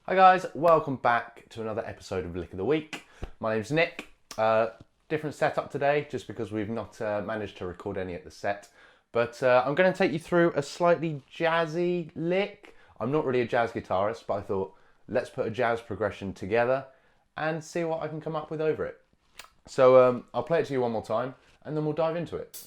Hi guys, welcome back to another episode of Lick of the Week. My name's Nick. Different setup today, just because we've not managed to record any at the set. But I'm going to take you through a slightly jazzy lick. I'm not really a jazz guitarist, but I thought let's put a jazz progression together and see what I can come up with over it. So I'll play it to you one more time and then we'll dive into it.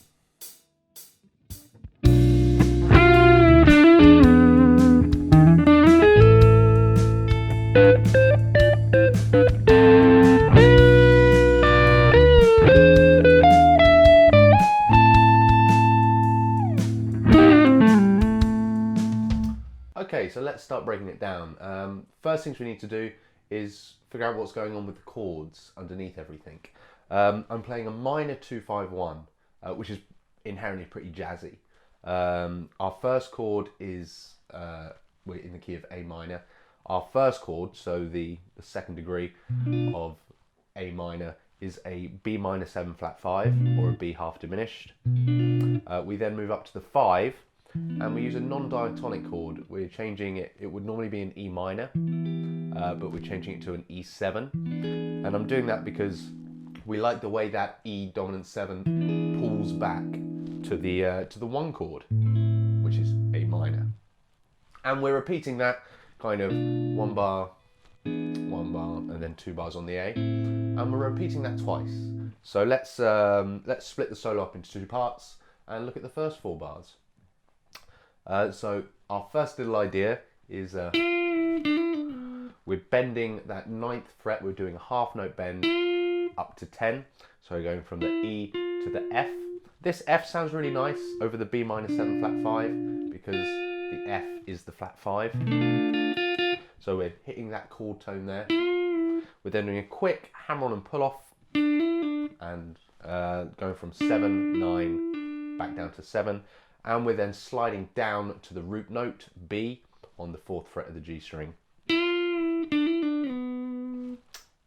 Okay, so let's start breaking it down. First things we need to do is figure out what's going on with the chords underneath everything. I'm playing a minor 2-5-1, which is inherently pretty jazzy. Our first chord is we're in the key of A minor. Our first chord, so the second degree of A minor, is a B minor 7 flat 5 or a B half diminished. We then move up to the 5 and we use a non-diatonic chord. We're changing it, it would normally be an E minor, but we're changing it to an E7. And I'm doing that because we like the way that E dominant 7 pulls back to the 1 chord, which is A minor. And we're repeating that kind of 1 bar, and then 2 bars on the A. And we're repeating that twice. So let's split the solo up into 2 parts and look at the first 4 bars. So our first little idea is we're bending that 9th fret. We're doing a half note bend up to 10. So we're going from the E to the F. This F sounds really nice over the B minor 7 flat 5 because the F is the flat 5. So we're hitting that chord tone there. We're then doing a quick hammer on and pull off and going from 7, 9 back down to 7. And we're then sliding down to the root note B on the 4th fret of the G string.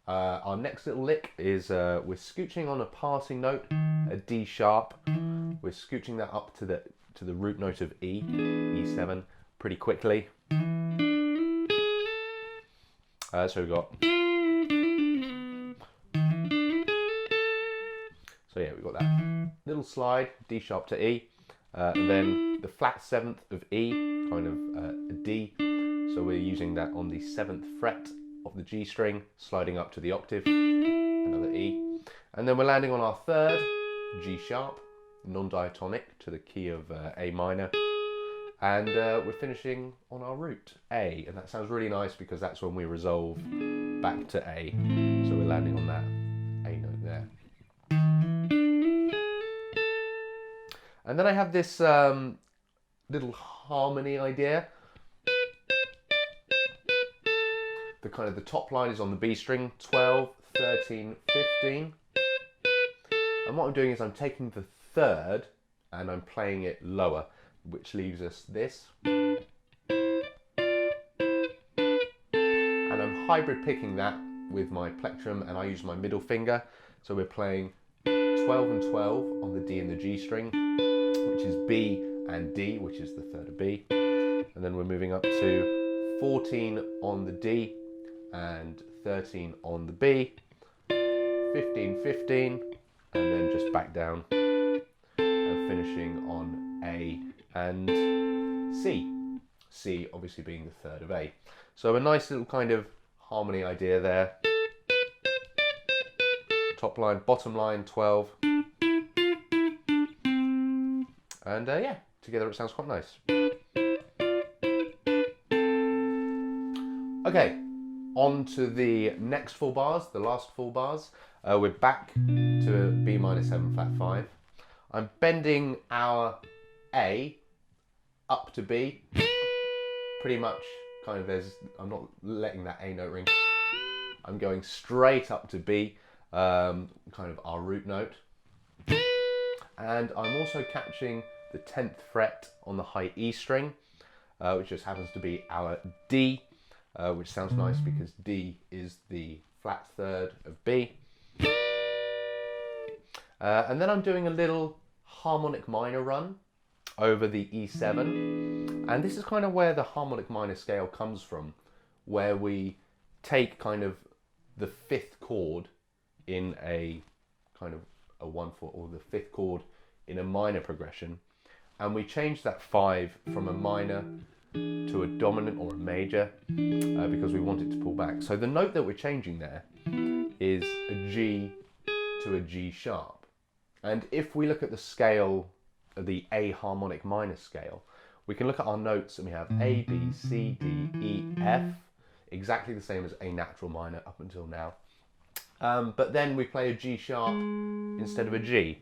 Our next little lick is we're scooching on a passing note, a D sharp. We're scooching that up to the root note of E, E7, pretty quickly. So we've got. So yeah, we've got that little slide, D sharp to E. And then the flat 7th of E, kind of a D. So we're using that on the 7th fret of the G string, sliding up to the octave, another E. And then we're landing on our 3rd, G sharp, non-diatonic to the key of A minor. And we're finishing on our root, A. And that sounds really nice because that's when we resolve back to A. So we're landing on that A note there. And then I have this little harmony idea. The top line is on the B string, 12, 13, 15. And what I'm doing is I'm taking the 3rd and I'm playing it lower, which leaves us this. And I'm hybrid picking that with my plectrum and I use my middle finger. So we're playing 12 and 12 on the D and the G string, which is B and D, which is the 3rd of B. And then we're moving up to 14 on the D and 13 on the B, 15, 15, and then just back down and finishing on A and C. C obviously being the 3rd of A. So a nice little kind of harmony idea there. Top line, bottom line, 12. And yeah, together it sounds quite nice. Okay, on to the next 4 bars, the last 4 bars. We're back to a B minor 7 flat 5. I'm bending our A up to B. Pretty much kind of I'm not letting that A note ring. I'm going straight up to B, kind of our root note. And I'm also catching the 10th fret on the high E string, which just happens to be our D, which sounds nice because D is the flat 3rd of B. And then I'm doing a little harmonic minor run over the E7. And this is kind of where the harmonic minor scale comes from, where we take kind of the fifth chord in a kind of a 1/4, or the fifth chord in a minor progression, and we change that 5 from a minor to a dominant or a major because we want it to pull back. So the note that we're changing there is a G to a G sharp. And if we look at the scale, the A harmonic minor scale, we can look at our notes and we have A, B, C, D, E, F, exactly the same as A natural minor up until now. But then we play a G sharp instead of a G.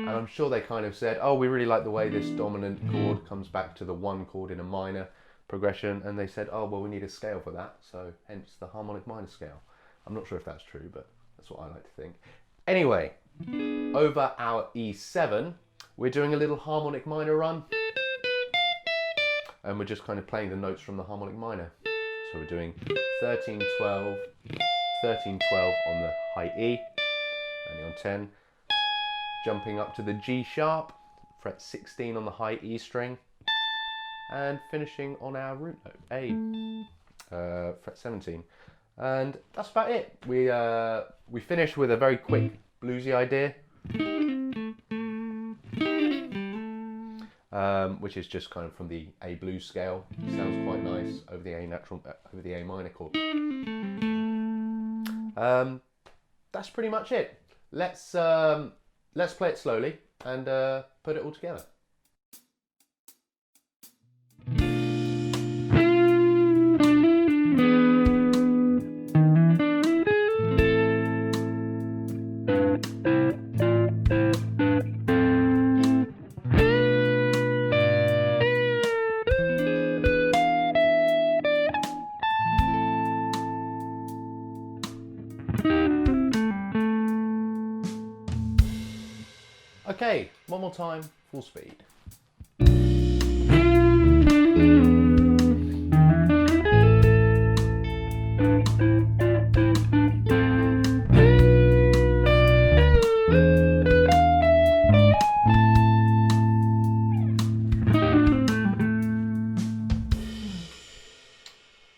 And I'm sure they kind of said, oh, we really like the way this dominant chord comes back to the 1 chord in a minor progression. And they said, oh, well, we need a scale for that. So hence the harmonic minor scale. I'm not sure if that's true, but that's what I like to think. Anyway, over our E7, we're doing a little harmonic minor run. And we're just kind of playing the notes from the harmonic minor. So we're doing 13, 12, 13, 12 on the high E, only on 10. Jumping up to the G sharp, fret 16 on the high E string, and finishing on our root note, A, fret 17. And that's about it. We finish with a very quick bluesy idea, which is just kind of from the A blues scale. Sounds quite nice over the A natural, over the A minor chord. That's pretty much it. Let's play it slowly and put it all together. Okay, one more time, full speed.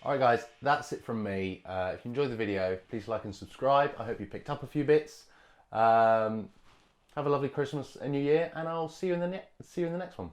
Alright guys, that's it from me. If you enjoyed the video, please like and subscribe. I hope you picked up a few bits. Have a lovely Christmas and New Year, and I'll see you in the next one.